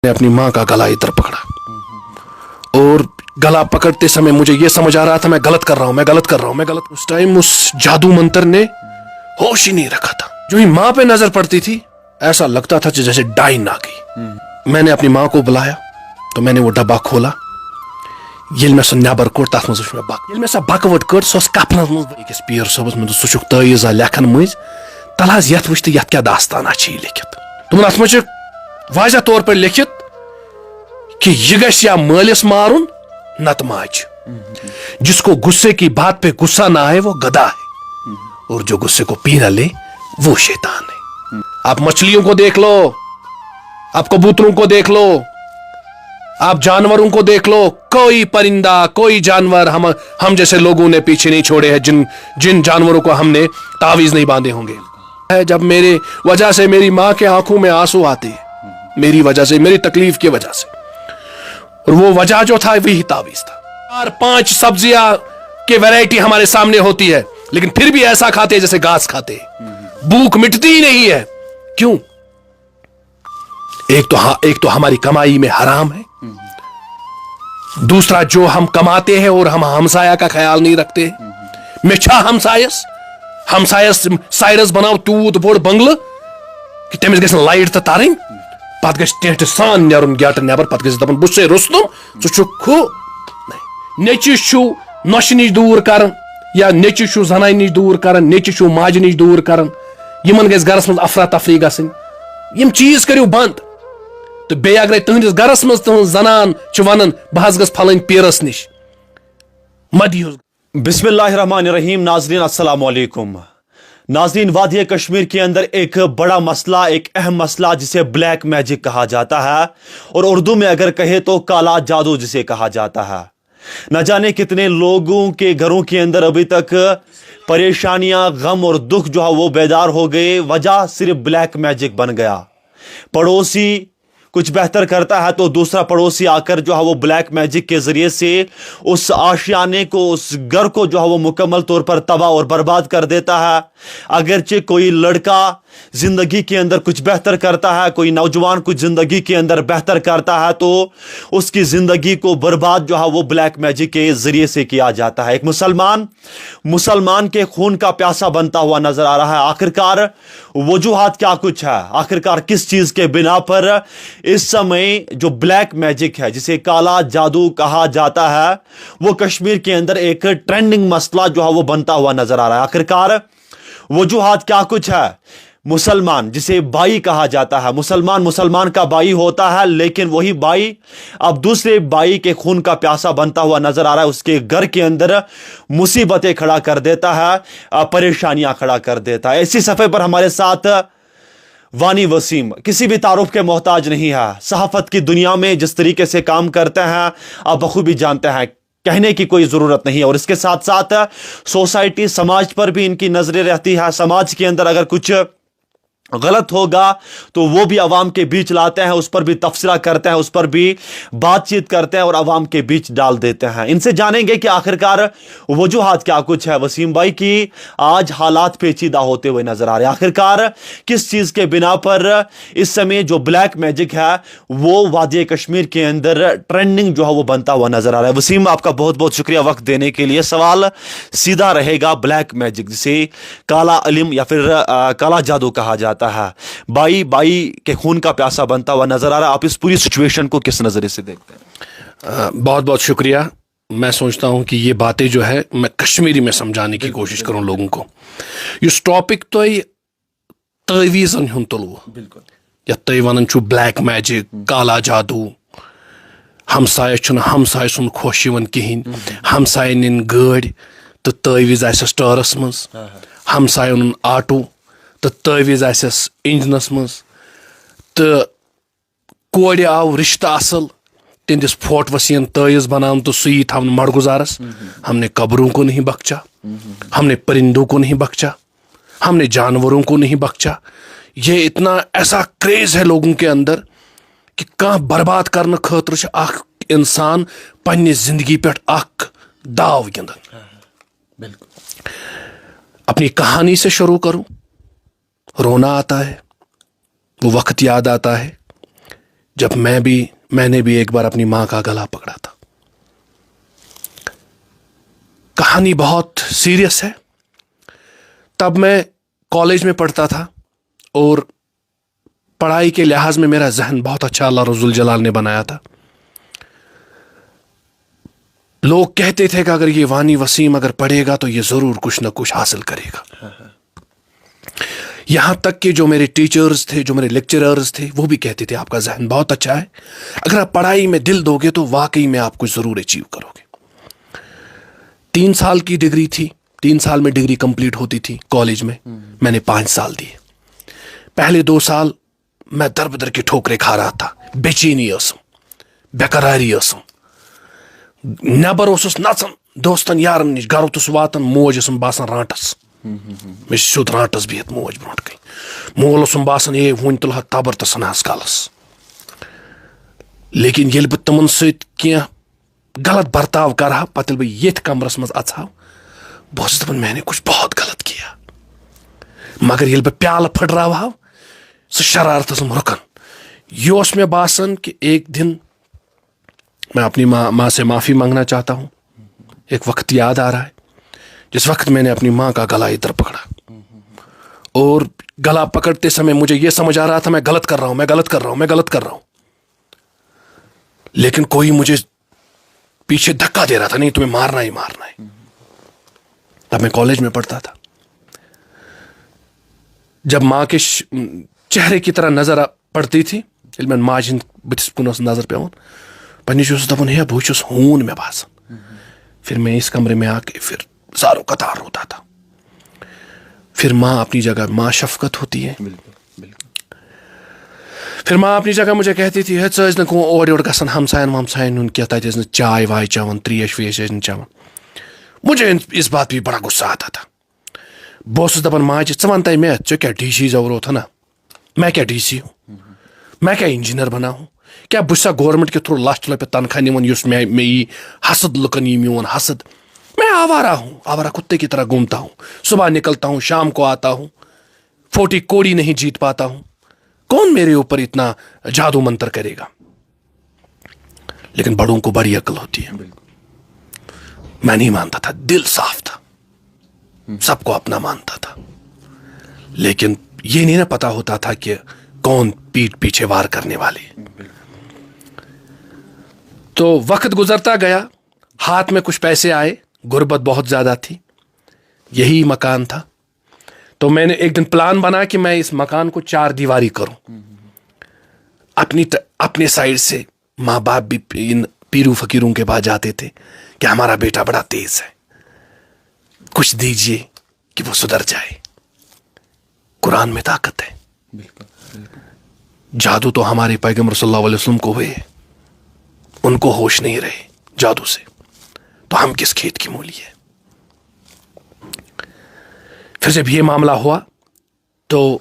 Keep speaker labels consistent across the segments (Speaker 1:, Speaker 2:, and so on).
Speaker 1: ने अपनी माँ का गला इधर पकड़ा और गला पकड़ते समय मुझे यह समझ आ रहा था मैं गलत कर रहा हूं, मैं गलत कर रहा हूं, मैं गलत। उस टाइम उस जादू मंत्र ने होश ही नहीं रखा था। जो ही माँ पे नजर पड़ती थी ऐसा लगता था जैसे डाइन आ गई। मैंने अपनी माँ को बुलाया तो मैंने वो डब्बा खोला। यिल मे सो नेबर कोड़ तथ मज मे बक यिल मे सा बकवट कड़ सो कफनस मज अकिस पीर सबस मे सह छुक तईजा लेखन मज तल हज यथ वुच यथ क्या दास्ताना लिखित तुमन अथ मज वाजह तौर पर लिखित कि यह गश या मालिस मारुन नत माज। जिसको गुस्से की बात पे गुस्सा ना आए वो गधा है और जो गुस्से को पी ना ले वो शैतान है। आप मछलियों को देख लो, आप कबूतरों को देख लो, आप जानवरों को देख लो, कोई परिंदा कोई जानवर हम जैसे लोगों ने पीछे नहीं छोड़े हैं जिन जानवरों को हमने तावीज नहीं बांधे होंगे। जब मेरे वजह से मेरी माँ के आंखों में आंसू आते हैं, मेरी वजह से, मेरी तकलीफ की वजह से, और वो वजह जो था वही तावीज था। 4-5 सब्जियां की वैरायटी हमारे सामने होती है लेकिन फिर भी ऐसा खाते हैं जैसे घास खाते हैं। भूख मिटती ही नहीं है। क्यों? एक तो हमारी कमाई में हराम है, दूसरा जो हम कमाते हैं और हम हमसाया का ख्याल नहीं रखते। मिछा हमसायस साइडस बनाओ तूत बोड़ बंगल कि तमिस गस लाइट तो तारन पत गस टेंट सान नेरुन गेट नेबर पत गस दपन बुसे रुस्तुम चुखु नेचिस छु नश निश दूर करन या नेचिस छु जनाय निश दूर करन, नेचिस छु माज निश दूर करन। यमन गस गरस मज अफरा तफरी गसन। यम चीज करियो बंद तो बे अगर तुहंदिस गरस मज तुहन जनान छु वनन बह हज गस फलन पीरस निश मदियो।
Speaker 2: बिस्मिल्लाहिर्रहमानिर्रहीम। नाज़रीन अस्सलाम वालेकुम। नाज़रीन, वादी कश्मीर के अंदर एक बड़ा मसला, एक अहम मसला जिसे ब्लैक मैजिक कहा जाता है और उर्दू में अगर कहे तो काला जादू जिसे कहा जाता है। न जाने कितने लोगों के घरों के अंदर अभी तक परेशानियां, गम और दुख जो है वो बेदार हो गए। वजह सिर्फ ब्लैक मैजिक बन गया। पड़ोसी कुछ बेहतर करता है तो दूसरा पड़ोसी आकर जो है वो ब्लैक मैजिक के जरिए से उस आशियाने को, उस घर को जो है वो मुकम्मल तौर पर तबाह और बर्बाद कर देता है। अगरचे कोई लड़का जिंदगी के अंदर कुछ बेहतर करता है, कोई नौजवान कुछ जिंदगी के अंदर बेहतर करता है तो उसकी जिंदगी को बर्बाद जो है वो ब्लैक मैजिक के जरिए से किया जाता है। एक मुसलमान के खून का प्यासा बनता हुआ नजर आ रहा है। आखिरकार वजूहात क्या कुछ है, आखिरकार किस चीज के बिना पर इस समय जो ब्लैक मैजिक है, जिसे काला जादू कहा जाता है, वो कश्मीर के अंदर एक ट्रेंडिंग मसला जो है वो बनता हुआ नजर आ रहा है। आखिरकार वजूहात क्या कुछ है। मुसलमान जिसे भाई कहा जाता है, मुसलमान का भाई होता है लेकिन वही भाई अब दूसरे भाई के खून का प्यासा बनता हुआ नजर आ रहा है। उसके घर के अंदर मुसीबतें खड़ा कर देता है, परेशानियां खड़ा कर देता है। इसी सफे पर हमारे साथ वानी वसीम किसी भी तारुफ के मोहताज नहीं है। सहाफत की दुनिया में जिस तरीके से काम करते हैं आप बखूबी जानते हैं, कहने की कोई जरूरत नहीं है। और इसके साथ साथ सोसाइटी, समाज पर भी इनकी नजरें रहती है। समाज के अंदर अगर कुछ गलत होगा तो वो भी अवाम के बीच लाते हैं, उस पर भी तफसीला करते हैं, उस पर भी बातचीत करते हैं और अवाम के बीच डाल देते हैं। इनसे जानेंगे कि आखिरकार वजूहात क्या कुछ है। वसीम भाई की आज हालात पेचीदा होते हुए नजर आ रहे हैं। आखिरकार किस चीज के बिना पर इस समय जो ब्लैक मैजिक है वो वादी कश्मीर के अंदर ट्रेंडिंग जो है वो बनता हुआ नजर आ रहा है। वसीम, आपका बहुत बहुत शुक्रिया वक्त देने के लिए। सवाल सीधा रहेगा, ब्लैक मैजिक जिसे काला इल्म या फिर काला जादू कहा जाता है, बाई के खून का प्यासा बनता हुआ नजर आ रहा है। आप इस पूरी सिचुएशन को किस नजरिए से देखते हैं?
Speaker 1: बहुत बहुत शुक्रिया। मैं सोचता हूं कि ये बातें जो है मैं कश्मीरी में समझाने की कोशिश करूं लोगों को। इस टॉपिक तो तवीज़न हुन तुलव
Speaker 2: बिल्कुल
Speaker 1: या तय वन ब्लैक मैजिक, काला जादू। हमसाय हमसाय सुन खुश कहें, हमसाय निन गाड़ी तो तवीज़ आसस टारस मज, हमसाय उन आटो तो तवीज़ आसस इंजनस मज, तो कोड़ आव रिश्ता असल तिंदिस फोटवस यन तवीज़ बनान तो सुई था मड़गुजारस। हमने कब्रों को नहीं बख्चा, हमने परिंदों को नहीं बख्चा, हमने जानवरों को नहीं बख्चा। ये इतना ऐसा क्रेज है लोगों के अंदर कि कहाँ बर्बाद करने खतर अख इंसान पन्ने जिंदगी पे अख दाव गिंदन।
Speaker 2: बिल्कुल।
Speaker 1: अपनी कहानी से शुरू करूं। रोना आता है, वो वक्त याद आता है جب میں نے بھی ایک بار اپنی ماں کا گلا پکڑا تھا. کہانی بہت سیریس ہے. تب میں کالج میں پڑھتا تھا اور پڑھائی کے لحاظ میں میرا ذہن بہت اچھا اللہ رب الجلال نے بنایا تھا. لوگ کہتے تھے کہ اگر یہ وانی وسیم اگر پڑھے گا تو یہ ضرور کچھ نہ کچھ حاصل کرے گا. یہاں تک کہ جو میرے ٹیچرز تھے, جو میرے لیکچررز تھے, وہ بھی کہتے تھے آپ کا ذہن بہت اچھا ہے, اگر آپ پڑھائی میں دل دو گے تو واقعی میں آپ کچھ ضرور اچیو کرو گے. 3 سال کی ڈگری تھی, 3 سال میں ڈگری کمپلیٹ ہوتی تھی کالج میں نے 5 سال دیے. پہلے 2 سال میں در بدر کی ٹھوکریں کھا رہا تھا, بے چینی ٲسم, بیقراری ٲسم, نیبر اوسُس نژان دوستن یارن نش, گھر اوسُس واتان موج ٲسم باسان رانٹس, مےٚ چھُ سیوٚد رانٹس بِہِتھ موج برونٛٹھ کَنۍ, مول اوسُم باسان ہے وُنۍ تُلہٕ تبر تہٕ ژھٕنہس کالس. لیکن ییٚلہِ بہٕ تِمن سۭتۍ کینٛہہ غلط برتاو کرہا, پتہٕ ییٚلہِ بہٕ ییٚتھۍ کمرس منٛز اژہا, بہٕ اوسُس دپان میں نے کچھ بہت غلط کیا, مگر ییٚلہِ بہٕ پیالہٕ پھٕٹراوہا سُہ شرارت ٲسم رُکان. یہ اوس مےٚ باسان کہ ایک دن میں اپنی ماں سے معافی مانگنا چاہتا ہوں. ایک وقت یاد آ رہا ہے جس وقت میں نے اپنی ماں کا گلا ادھر پکڑا, اور گلا پکڑتے سمے مجھے یہ سمجھ آ رہا تھا میں غلط کر رہا ہوں, میں غلط کر رہا ہوں, میں غلط کر رہا ہوں. لیکن کوئی مجھے پیچھے دھکا دے رہا تھا, نہیں تمہیں مارنا ہی مارنا ہے. اب میں کالج میں پڑھتا تھا. جب ماں کے چہرے کی طرح نظر پڑتی تھی, ییٚلہِ مےٚ ماجہِ ہِنٛدۍ بٕتھِس کُن ٲس نظر پیوان, پنٛنِس چھُس دپان ہے بہٕ چھُس ہوٗن مےٚ باسان. پھر میں اس کمرے میں آ کے پھر زاروں قطار روتا تھا. پھر ماں اپنی جگہ, ماں شفقت ہوتی ہے, پھر ماں اپنی جگہ مجھے کہتی تھی ہے ژٕ ٲسۍ نہٕ اور یور گژھان ہمساین ومساین ہُنٛد کینٛہہ, تتہِ ٲسۍ نہٕ چائے وائے چٮ۪وان, تریش ویش ٲسۍ نہٕ چٮ۪وان. مجھے اس بات پہ بڑا غصہ آتا تھا. بہٕ اوسُس دپان ماجہِ ژٕ وَن تہٕ مےٚ ژےٚ کیٛاہ ڈی سی ضروٗرت ہے نا, میں کیا ڈی سی ہوں, میں کیا انجینئر بنا ہوں, کیا بہٕ چھُسا گورنمنٹ کے تھرو لچھ رۄپیہِ تنخواہ نِوان یُس میں یی حسد لُکن یی میون حسد. میں آوارہ ہوں, آوارہ کتے کی طرح گھومتا ہوں, صبح نکلتا ہوں شام کو آتا ہوں, 40 کوڑی نہیں جیت پاتا ہوں. کون میرے اوپر اتنا جادو منتر کرے گا. لیکن بڑوں کو بڑی عقل ہوتی ہے. میں نہیں مانتا تھا, دل صاف تھا, سب کو اپنا مانتا تھا, لیکن یہ نہیں نا پتا ہوتا تھا کہ کون پیٹ پیچھے وار کرنے والے. تو وقت گزرتا گیا, ہاتھ میں کچھ پیسے آئے, غربت بہت زیادہ تھی, یہی مکان تھا. تو میں نے ایک دن پلان بنا کہ میں اس مکان کو 4 دیواری کروں. اپنے سائڈ سے ماں باپ بھی ان پیرو فقیروں کے پاس جاتے تھے کہ ہمارا بیٹا بڑا تیز ہے, کچھ دیجئے کہ وہ سدھر جائے. قرآن میں طاقت ہے. جادو تو ہمارے پیغمبر صلی اللہ علیہ وسلم کو ہوئے, ان کو ہوش نہیں رہے جادو سے, تو ہم کس کھیت کی مولی ہے. پھر جب یہ معاملہ ہوا تو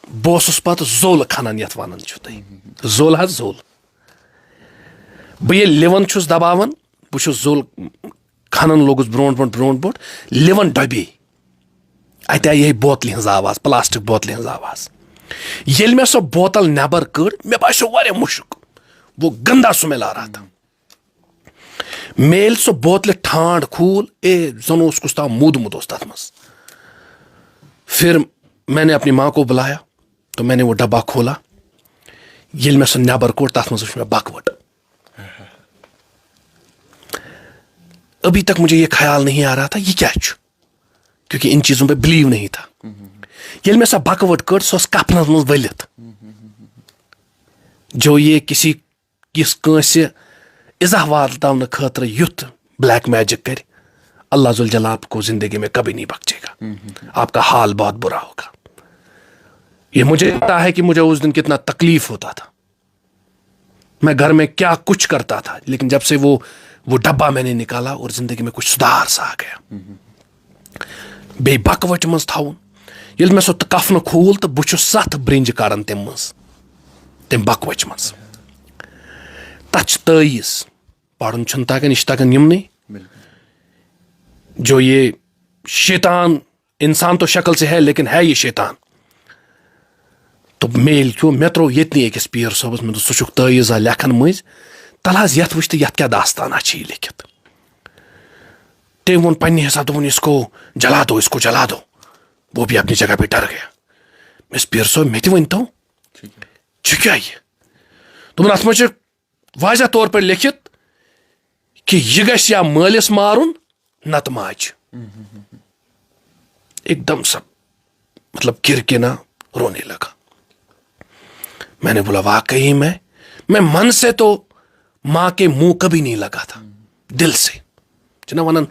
Speaker 1: بہٕ اوسُس پتہٕ زول کھنان, یتھ ونان چھُ تُہۍ زول حظ زول. بہٕ ییٚلہِ لِوَن چھُس دباوان, بہٕ چھُس زول کھنان لوگُس برونٛٹھ برونٛٹھ, لِوَن ڈبے, اتہِ آیہِ بوتلہِ ہٕنٛز آواز, پلاسٹِک بوتلہِ ہٕنٛز آواز. ییٚلہِ مےٚ سۄ بوتل نیبر کٔڑ مےٚ باسیو واریاہ مُشک, وہ گندا سمیل آ رہا تھا. مےٚ ییٚلہِ سۄ بوتلہِ ٹھانڈ کھوٗل, زن اوس کُس تام موٗدمُت اوس تتھ منٛز. پھر میں نے اپنی ماں کو بلایا تو میں نے وہ ڈبہ کھولا. ییٚلہِ مےٚ سۄ نیبر کوٚڑ تتھ منٛز وٕچھ مےٚ بکوٹ. ابھی تک مجھے یہ خیال نہیں آ رہا تھا یہ کیا چھُ, کیونکہ ان چیزوں پہ بلیو نہیں تھا. ییٚلہِ مےٚ سۄ بکوٹ کٔڑ سۄ ٲس کفنس منٛز ؤلِتھ. جو یہ یُس کٲنٛسہِ اِزاہ واتناونہٕ خٲطرٕ یُتھ بلیک میجک کرِ, اللہ ذوالجلال آپ کو زندگی میں کبھی نہیں بخشے گا, آپ کا حال بہت برا ہوگا. یہ مجھے پتا ہے کہ مجھے اس دن کتنا تکلیف ہوتا تھا, میں گھر میں کیا کچھ کرتا تھا, لیکن جب سے وہ ڈبہ میں نے نکالا اور زندگی میں کچھ سدھار سا آ گیا. بیٚیہِ بکوٹ منٛز تھاوُن, ییٚلہِ مےٚ سۄ کفنہٕ کھوٗل تہٕ بہٕ چھُس 7 برنجہِ کڑان تمہِ منٛز, تمہِ بکوچ منٛز. تتھ چھِ تٲیٖز, پرُن چھُنہٕ تگان, یہِ چھُ تگان یِمنٕے. جو یہ شیطان, انسان تو شکل سے ہے لیکن ہے یہ شیطان. دوٚپ میل کیو مےٚ ترٛوو ییٚتنٕے أکِس پیٖر صٲبَس مےٚ دوٚپ ژٕ چھُکھ تٲویٖزا لیکھان مٔنٛزۍ تَلہٕ حظ یَتھ وٕچھ تہٕ یَتھ کیٛاہ داستانا چھِ یہِ لیکھِتھ تٔمۍ ووٚن پنٛنہِ حساب دوٚپُن اس کو جلا دو وہ بھی اپنی جگہ پہ ڈر گیا مےٚ پیٖر صٲب مےٚ تہِ ؤنۍتو چھُ کیٛاہ یہِ دوٚپُن اَتھ منٛز چھِ واضح طور پٲٹھۍ لیکھِتھ کہ یہ گژھِ یا مٲلِس مارُن نتہٕ ماجہِ ایک دم سب مطلب گر کے نا رونے لگا میں نے بولا واقعی میں من سے تو ماں کے منہ کبھی نہیں لگا تھا دل سے جنا ونن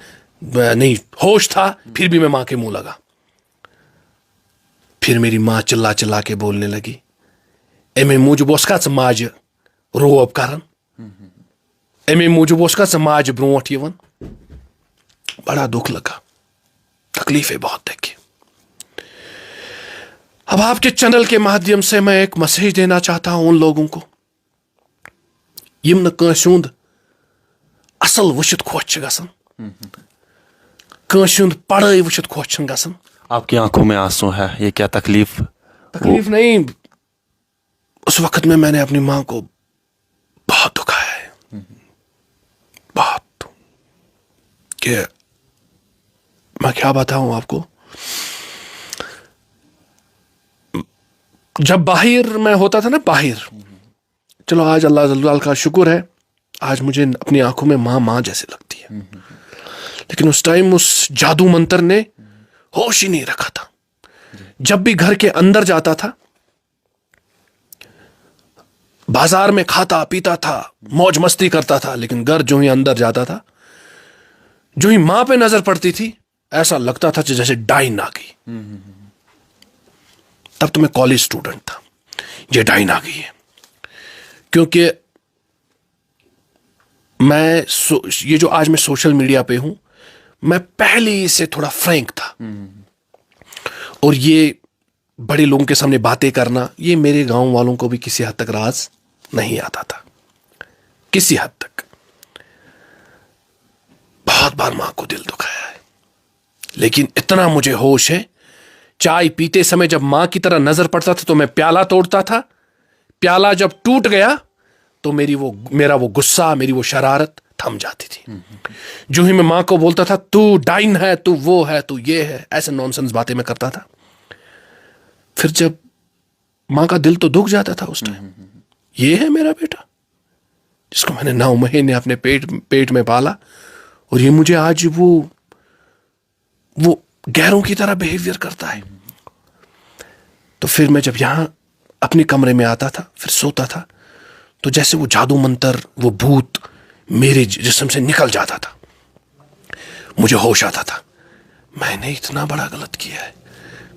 Speaker 1: نہیں ہوش تھا پھر بھی میں ماں کے منہ لگا پھر میری ماں چلا چلا کے بولنے لگی امی موجوب اوس کا ژٕ ماجہِ روب کران امی موجوب اوس کا ژٕ ماجہِ برونٹھ یِوان بڑا دکھ لگا تکلیفیں بہت دیکھی اب آپ کے چینل کے مادھیم سے میں ایک میسج دینا چاہتا ہوں ان لوگوں کو یم نہ کٲنٛسہِ ہُنٛد اصل وٕچھِتھ خۄش چھِ گژھان کٲنٛسہِ ہُنٛد پڑھٲے وٕچھِتھ خۄش چھِنہٕ گژھان
Speaker 2: آپ کی آنکھوں میں آنسو ہے یہ کیا تکلیف
Speaker 1: نہیں اس وقت میں نے اپنی ماں کو بہت دکھایا ہے بہت کہ میں کیا بتاؤں آپ کو جب باہر میں ہوتا تھا نا باہر چلو آج اللہ جل کا شکر ہے آج مجھے اپنی آنکھوں میں ماں جیسے لگتی ہے لیکن اس ٹائم اس جادو منتر نے ہوش ہی نہیں رکھا تھا جب بھی گھر کے اندر جاتا تھا بازار میں کھاتا پیتا تھا موج مستی کرتا تھا لیکن گھر جو ہی اندر جاتا تھا جو ہی ماں پہ نظر پڑتی تھی ایسا لگتا تھا جیسے ڈائن آ گئی تب تو میں کالج اسٹوڈنٹ تھا یہ ڈائن آ گئی ہے کیونکہ میں یہ جو آج میں سوشل میڈیا پہ ہوں میں پہلے ہی سے تھوڑا فرینک تھا اور یہ بڑے لوگوں کے سامنے باتیں کرنا یہ میرے گاؤں والوں کو بھی کسی حد تک راز نہیں آتا تھا کسی حد تک بہت بار ماں کو دل دکھایا ہے لیکن اتنا مجھے ہوش ہے چائے پیتے سمے جب ماں کی طرح نظر پڑتا تھا تو میں پیالہ توڑتا تھا پیالہ جب ٹوٹ گیا تو میرا وہ غصہ میری وہ شرارت تھم جاتی تھی جو ہی میں ماں کو بولتا تھا تو ڈائن ہے تو وہ ہے تو یہ ہے ایسے نانسنس باتیں میں کرتا تھا پھر جب ماں کا دل تو دکھ جاتا تھا اس ٹائم یہ ہے میرا بیٹا جس کو میں نے 9 مہینے اپنے پیٹ میں پالا اور یہ مجھے آج وہ غیروں کی طرح بیہیویئر کرتا ہے تو پھر میں جب یہاں اپنے کمرے میں آتا تھا پھر سوتا تھا تو جیسے وہ جادو منتر وہ بھوت میرے جسم سے نکل جاتا تھا مجھے ہوش آتا تھا میں نے اتنا بڑا غلط کیا ہے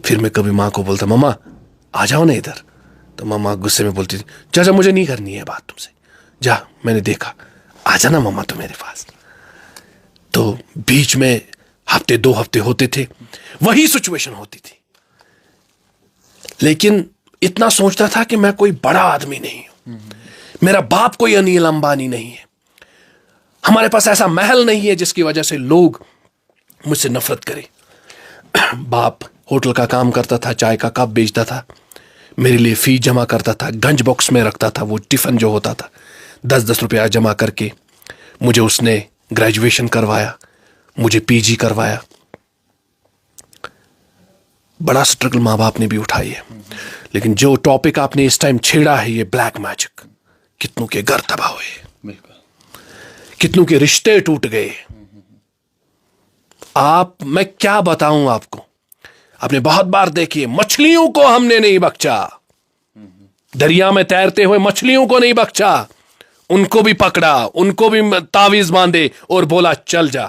Speaker 1: پھر میں کبھی ماں کو بولتا ماما آ جاؤ نا ادھر تو ماما غصے میں بولتی تھی چاچا مجھے نہیں کرنی ہے بات تم سے جا میں نے دیکھا آ جانا ماما تو میرے پاس تو بیچ میں ہفتے 2 ہفتے ہوتے تھے وہی سچویشن ہوتی تھی لیکن اتنا سوچتا تھا کہ میں کوئی بڑا آدمی نہیں ہوں میرا باپ کوئی انیل امبانی نہیں ہے ہمارے پاس ایسا محل نہیں ہے جس کی وجہ سے لوگ مجھ سے نفرت کرے باپ ہوٹل کا کام کرتا تھا چائے کا کپ بیچتا تھا میرے لیے فی جمع کرتا تھا گنج باکس میں رکھتا تھا وہ ٹفن جو ہوتا تھا 10 روپیہ جمع کر کے مجھے اس نے گریجویشن کروایا مجھے پی جی کروایا بڑا سٹرگل ماں باپ نے بھی اٹھائی ہے لیکن جو ٹاپک آپ نے اس ٹائم چھیڑا ہے یہ بلیک میجک کتنوں کے گھر تباہ ہوئے کتنوں کے رشتے ٹوٹ گئے میں کیا بتاؤں آپ کو آپ نے بہت بار دیکھیے مچھلیوں کو ہم نے نہیں بخشا دریا میں تیرتے ہوئے مچھلیوں کو نہیں بخشا ان کو بھی پکڑا ان کو بھی تعویذ باندھے اور بولا چل جا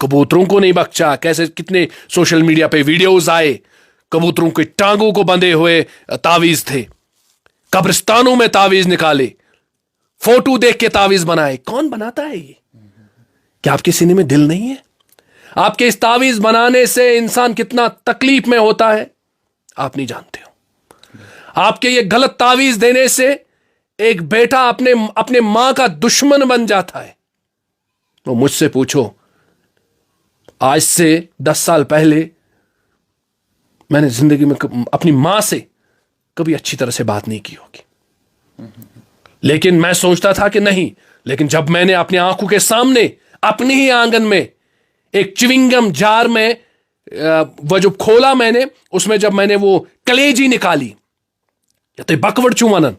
Speaker 1: کبوتروں کو نہیں بخشا کیسے کتنے سوشل میڈیا پہ ویڈیوز آئے کبوتروں کے ٹانگوں کو بندھے ہوئے تعویذ تھے قبرستانوں میں تعویذ نکالے فوٹو دیکھ کے تعویذ بنائے کون بناتا ہے یہ کیا آپ کے سینے میں دل نہیں ہے آپ کے اس تعویذ بنانے سے انسان کتنا تکلیف میں ہوتا ہے آپ نہیں جانتے ہو آپ کے یہ غلط تعویذ دینے سے ایک بیٹا اپنے ماں کا دشمن بن جاتا ہے وہ مجھ سے پوچھو آج سے 10 سال پہلے میں نے زندگی میں اپنی ماں سے कभी अच्छी तरह से बात नहीं की होगी, लेकिन मैं सोचता था कि नहीं, लेकिन जब मैंने अपनी आंखों के सामने अपने ही आंगन में एक च्युइंगम जार में वो जो खोला मैंने, उसमें जब मैंने वो कलेजी निकाली या तो बकवड़ चू वनन,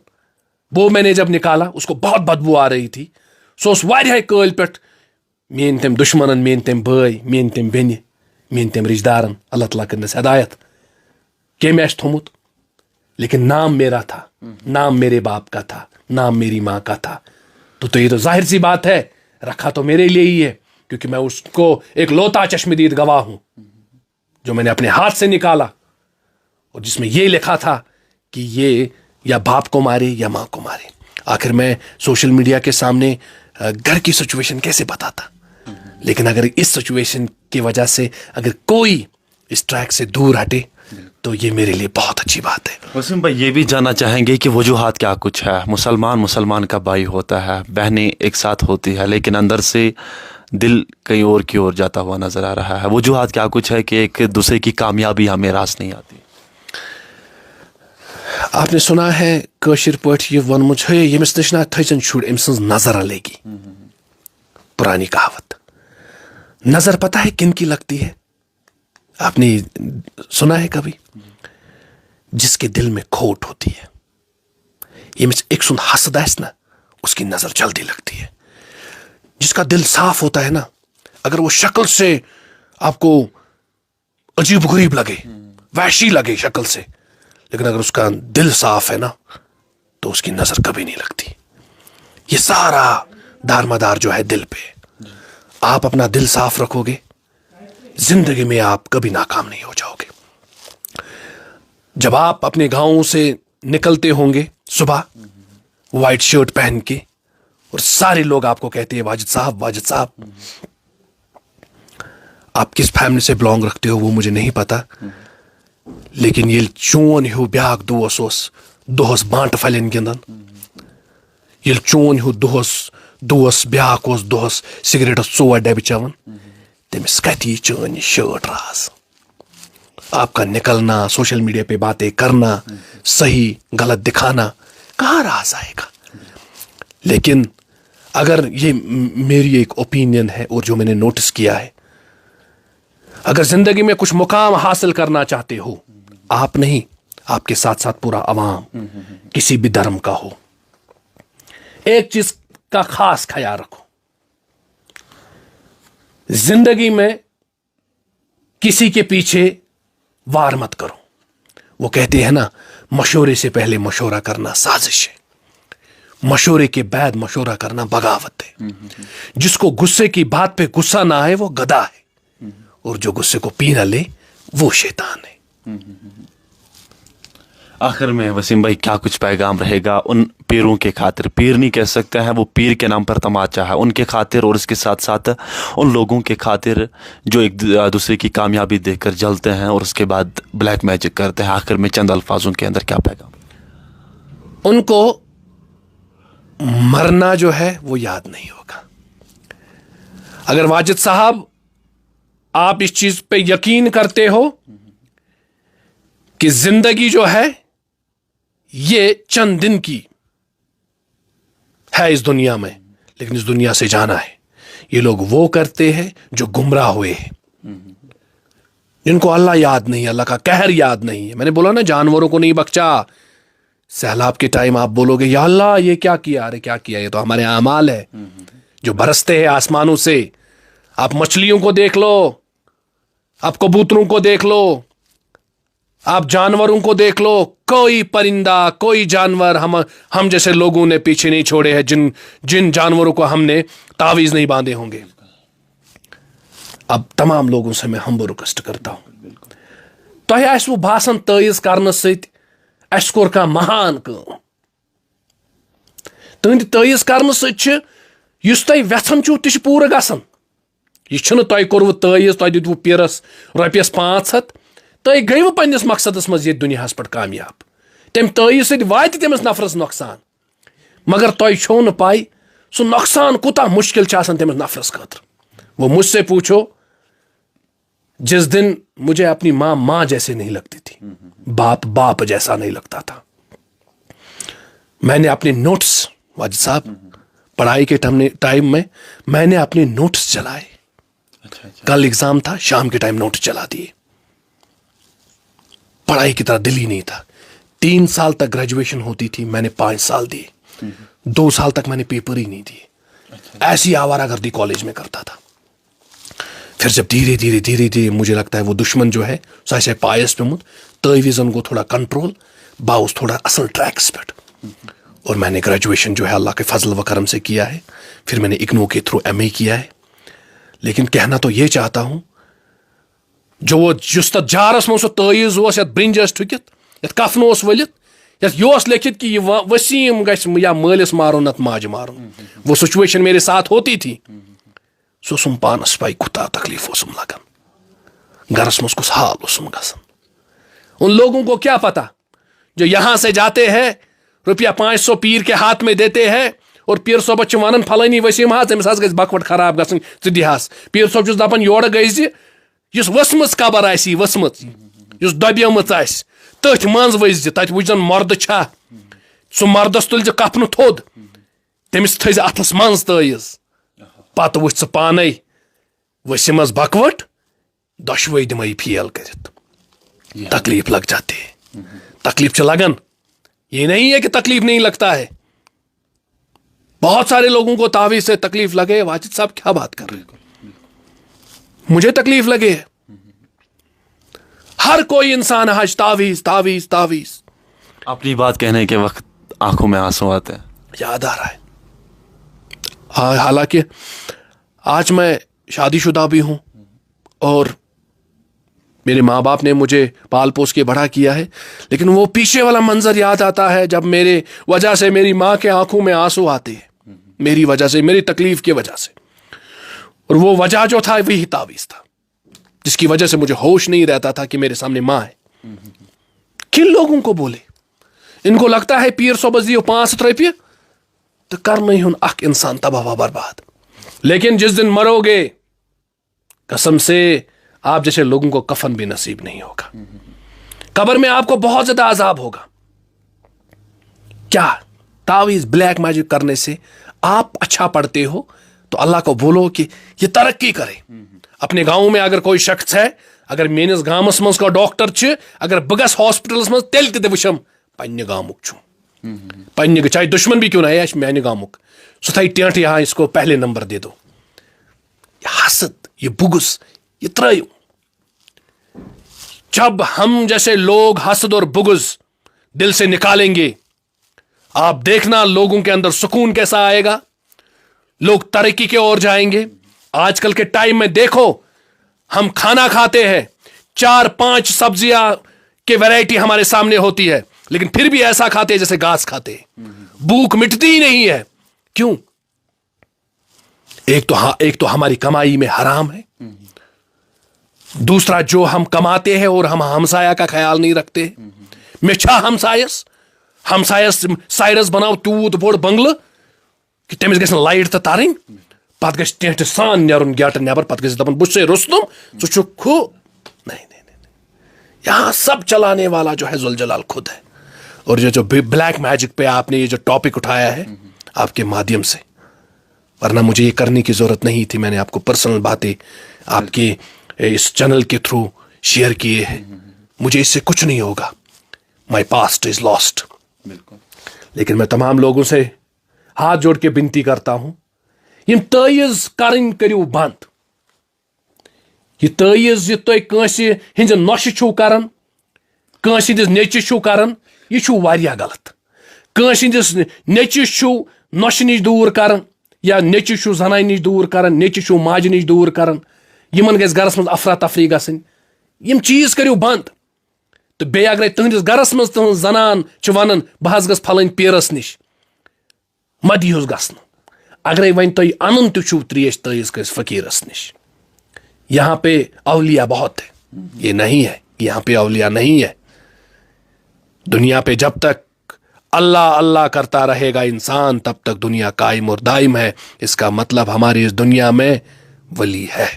Speaker 1: वो मैंने जब निकाला, उसको बहुत बदबू आ रही थी। सो वारियाह कल पे मेन तम दुश्मनन, मेन तम भाई, मेन तम बेन, मेन तम रिश्तेदारन, अल्लाह ताला करनस हिदायत केम आस थोमुत, लेकिन नाम मेरा था, नाम मेरे बाप का था, नाम मेरी माँ का था। तो ये तो जाहिर सी बात है, रखा तो मेरे लिए ही है, क्योंकि मैं उसको एक लोता चश्मदीद गवाह हूं जो मैंने अपने हाथ से निकाला, और जिसमें ये लिखा था कि ये या बाप को मारे या माँ को मारे। आखिर मैं सोशल मीडिया के सामने घर की सिचुएशन कैसे बताता, लेकिन अगर इस सिचुएशन की वजह से अगर कोई इस ट्रैक से दूर हटे तो ये मेरे लिए बहुत अच्छी बात है।
Speaker 2: वसीम भाई, ये भी जानना चाहेंगे कि वजूहात क्या कुछ है? मुसलमान का भाई होता है, बहनें एक साथ होती है, लेकिन अंदर से दिल कहीं और की ओर जाता हुआ नजर आ रहा है। वजूहात क्या कुछ है कि एक दूसरे की कामयाबी हमें रास नहीं आती?
Speaker 1: आपने सुना है कशिर पठ ये वनमुत है, यमिस नश थन शुर अम सज नजर लेगी, पुरानी कहावत। नजर पता है किन की लगती है? आपने सुना है कभी? जिसके दिल में खोट होती है, यमिस एक सुन हसद आस ना, उसकी नजर जल्दी लगती है। जिसका दिल साफ होता है ना, अगर वो शक्ल से आपको अजीब गरीब लगे, वैशी लगे शक्ल से, लेकिन अगर उसका दिल साफ है ना, तो उसकी नजर कभी नहीं लगती। ये सारा दारमदार जो है दिल पे। आप अपना दिल साफ रखोगे, जिंदगी में आप कभी नाकाम नहीं हो जाओगे। जब आप अपने गांवों से निकलते होंगे सुबह व्हाइट शर्ट पहन के, और सारे लोग आपको कहते हैं वाजिद साहब, वाजिद साहब। आप किस फैमिली से बिलोंग रखते हो वो मुझे नहीं पता, लेकिन ये चोन हूँ ब्याक दोहस बांट फलन गिंदन, ये चोन हूँ दोहस ब्याक दोहस सिगरेट 4 डब्बे चवन, तमिस कति चोन शर्ट राज। आपका निकलना, सोशल मीडिया पे बातें करना, सही गलत दिखाना, कहाँ राज आएगा? लेकिन अगर ये मेरी एक ओपिनियन है और जो मैंने नोटिस किया है, अगर जिंदगी में कुछ मुकाम हासिल करना चाहते हो, आप नहीं, आपके साथ साथ पूरा अवाम, किसी भी धर्म का हो, एक चीज का खास ख्याल रखो, जिंदगी में किसी के पीछे वार मत करो। वो कहते हैं ना, मशवरे से पहले मशवरा करना साजिश है, मशवरे के बाद मशवरा करना बगावत है। जिसको गुस्से की बात पे गुस्सा ना आए वो गधा है, और जो गुस्से को पी ना ले वो शैतान है।
Speaker 2: आखिर में वसीम भाई, क्या कुछ पैगाम रहेगा उन पीरों के खातिर? पीर नहीं कह सकते हैं, वो पीर के नाम पर तमाचा है, उनके खातिर, और इसके साथ साथ उन लोगों के खातिर जो एक दूसरे की कामयाबी देखकर जलते हैं और उसके बाद ब्लैक मैजिक करते हैं। आखिर में चंद अल्फाजों के अंदर क्या पैगाम?
Speaker 1: उनको मरना जो है वो याद नहीं होगा। अगर वाजिद साहब आप इस चीज पे यकीन करते हो कि जिंदगी जो है ये चंद दिन की है इस दुनिया में, लेकिन इस दुनिया से जाना है, ये लोग वो करते हैं जो गुमराह हुए हैं, जिनको अल्लाह याद नहीं, अल्लाह का कहर याद नहीं है। मैंने बोला ना, जानवरों को नहीं बख्शा। सैलाब के टाइम आप बोलोगे या अल्लाह ये क्या किया, अरे क्या किया, ये तो हमारे आमाल है जो बरसते हैं आसमानों से। आप मछलियों को देख लो, आप कबूतरों को देख लो, आप जानवरों को देख लो, कोई परिंदा, कोई जानवर हम जैसे लोगों ने पीछे नहीं छोड़े हैं, जिन जानवरों को हमने तावीज नहीं बांधे होंगे। अब तमाम लोगों से मैं हम रिक्वेस्ट करता हूं, तो वो भाषण तईज करने अस कोर का महान काम, तुंद तईज करने सुस तुम वेथन छो तह पूरा गसन। यह तुम कोरव तईज, तुम दितव पीरस रॉपियस 500, तुम गई पन्निस मकसदस मज ये दुनिया पे कामयाब। तम तईज सत वात तमिस नफरस नुकसान, मगर तुम छो न पाई सो नुकसान कुता मुश्किल तमिस नफरस खतर। वो मुझसे पूछो, जिस दिन मुझे अपनी माँ माँ जैसे नहीं लगती थी, बाप बाप जैसा नहीं लगता था, मैंने अपने नोट्स, वाजिद साहब, पढ़ाई के टाइम में मैंने अपने नोट्स जलाए. कल एग्जाम था, शाम के टाइम नोट्स जला दिए. पढ़ाई की तरह दिल ही नहीं था. 3 साल तक ग्रेजुएशन होती थी, मैंने 5 साल दिए. 2 साल तक मैंने पेपर ही नहीं दिए. ऐसी आवारागर्दी कॉलेज में करता था. फिर जब धीरे धीरे मुझे लगता है वो दुश्मन जो है सह पायस पे मुद तवीज़न को थोड़ा कंट्रोल बाउस थोड़ा असल ट्रैक्स पे, और मैंने ग्रेजुएशन जो है अल्लाह के फजल व करम से किया है. फिर मैंने इग्नो के थ्रू MA किया है. लेकिन कहना तो ये चाहता हूं, जो वो जुस तथ जारस में सो तवीज़ ओस, यथ ब्रिंज ठुकित, यथ कफन ओस वलित, यथ योस लिखित कि ये वसीम गस या मालिस मारो नत माज मारो. वो सिचुएशन मेरे साथ होती थी. सोसम पानस पाई कुता तकलीफ ओसम लगन, गरस मस कुछ हाल ओसम गसन. उन लोगों को क्या पता जो यहां से जाते हैं, रुपया 500 पीर के हाथ में देते हैं, और पीर सोब वन फलानी वसीम हाथ अमिस गई बकवट खराब गसन दिहास. पीर सोब दपान योर गई वसम कबर आसी वसम दबियम तथ मज वज तथ वुचन मर्द छा, सह मर्दस तुल कफन थोद, तमिस थज अथस मज तवीज़, पत वुच पाने वसीमस बकवट, दशवई दिमई फेल कर. तकलीफ लग जाती है. तकलीफ लगन, ये नहीं है कि तकलीफ नहीं लगता है. बहुत सारे लोगों को तावीज़ से तकलीफ लगे. वाजिद साहब क्या बात कर रहे हैं, मुझे तकलीफ लगे. हर कोई इंसान आज तावीज़ तावीज़ तावीज़.
Speaker 2: अपनी बात कहने के वक्त आंखों में आंसू आते हैं.
Speaker 1: याद आ रहा है. हालांकि आज मैं शादीशुदा भी हूं और मेरे माँ बाप ने मुझे पाल पोस के बड़ा किया है, लेकिन वो पीछे वाला मंजर याद आता है जब मेरे वजह से मेरी माँ के आंखों में आंसू आते हैं, मेरी वजह से, मेरी तकलीफ की वजह से. और वो वजह जो था वही तावीज़ था, जिसकी वजह से मुझे होश नहीं रहता था कि मेरे सामने माँ है. किन लोगों को बोले, इनको लगता है पीर सोबस दियो 500 रुपये तो कर नहीं हूं अख इंसान तबाह बर्बाद. लेकिन जिस दिन मरोगे, कसम से आप जैसे लोगों को कफन भी नसीब नहीं होगा. कब्र में आपको बहुत ज्यादा अजाब होगा. क्या तावीज़ ब्लैक मैजिक करने से आप अच्छा पढ़ते हो तो अल्लाह को बोलो कि ये तरक्की करे. अपने गांव में अगर कोई शख्स है, अगर मेनिस गामस मज का डॉक्टर छ, अगर बगस हॉस्पिटल्स मज तेल ते वुचम पन्ने गामुक छु, पन्ने चाहे दुश्मन भी क्यों ना है मैंने गामुक, सो थी टेंट यहाँ, इसको पहले नंबर दे दो. ये हसद, ये बुगस, ये त्रय. जब हम जैसे लोग हसद और बुगस दिल से निकालेंगे, आप देखना लोगों के अंदर सुकून कैसा आएगा. लोग तरक्की की ओर जाएंगे. आजकल के टाइम में देखो, हम खाना खाते हैं, 4-5 सब्जियां की वैरायटी हमारे सामने होती है, लेकिन फिर भी ऐसा खाते हैं जैसे घास खाते हैं. भूख मिटती ही नहीं है. क्यों? एक तो हमारी कमाई में हराम है. दूसरा, जो हम कमाते हैं और हम हमसाया का ख्याल नहीं रखते. मिछा हमसायस साइडस बनाओ तूत बोड़ बंगल कि तमिस गस लाइट तो तारन, पत गस टेंट सान नेरुन गेट नबर, पत गस दपन बुझ से रुस्तुम सु खु. नहीं, यहां सब चलाने वाला जो है जुल जलाल खुद है. और जो ब्लैक मैजिक पे आपने ये जो टॉपिक उठाया है आपके माध्यम से, वरना मुझे ये करने की जरूरत नहीं थी. मैंने आपको पर्सनल बातें आपके इस चैनल के थ्रू शेयर किए हैं. मुझे इससे कुछ नहीं होगा. My past is lost. लेकिन मैं तमाम लोगों से हाथ जोड़ के विनती करता हूं, यम तवीज़ करन करियो बंद. ये तवीज़ तुम हिंद नौश छो करन, कंस हिंदिस नेचिस छो करन, यह छो वारिया गलत. कंस हिंदिस नेचिस छो नौश निश दूर करन, या नेचिस छो जनान निश दूर करन, नेचिस छो माज निश दूर करन. यमन गस गरस मज अफरा तफरी गसन. यम चीज करियो बंद. तो बे अगर तुहंदिस गरस मज तुहन जनान वन बह गस फलन पीरस निश, मत दिहुस गसन. अगर वन तुम अनन तुम त्रेश तवीज़ कस फकीरस निश. यहाँ पे अवलिया बहुत है, ये नहीं है यहाँ पे अवलिया नहीं है. दुनिया पे जब तक अल्लाह अल्लाह करता रहेगा इंसान, तब तक दुनिया कायम और दायम है. इसका मतलब हमारी इस दुनिया में वली है.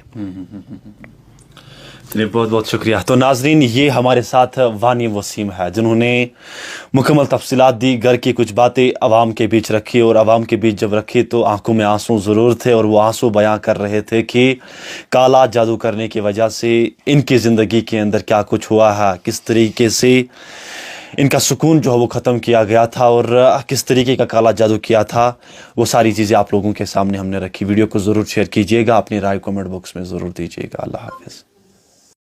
Speaker 2: चलिए बहुत बहुत शुक्रिया। तो नाजरीन, ये हमारे साथ वानी वसीम है जिन्होंने मुकम्मल तफसीलात दी, घर की कुछ बातें आवाम के बीच रखी, और आवाम के बीच जब रखी तो आंखों में आंसू ज़रूर थे, और वो आंसू बयां कर रहे थे कि काला जादू करने की वजह से इनकी ज़िंदगी के अंदर क्या कुछ हुआ है, किस तरीके से इनका सुकून जो है वो ख़त्म किया गया था, और किस तरीके का काला जादू किया था। वो सारी चीज़ें आप लोगों के सामने हमने रखी। वीडियो को ज़रूर शेयर कीजिएगा, अपनी राय कमेंट बॉक्स में ज़रूर दीजिएगा। अल्लाह हाफ़िज़।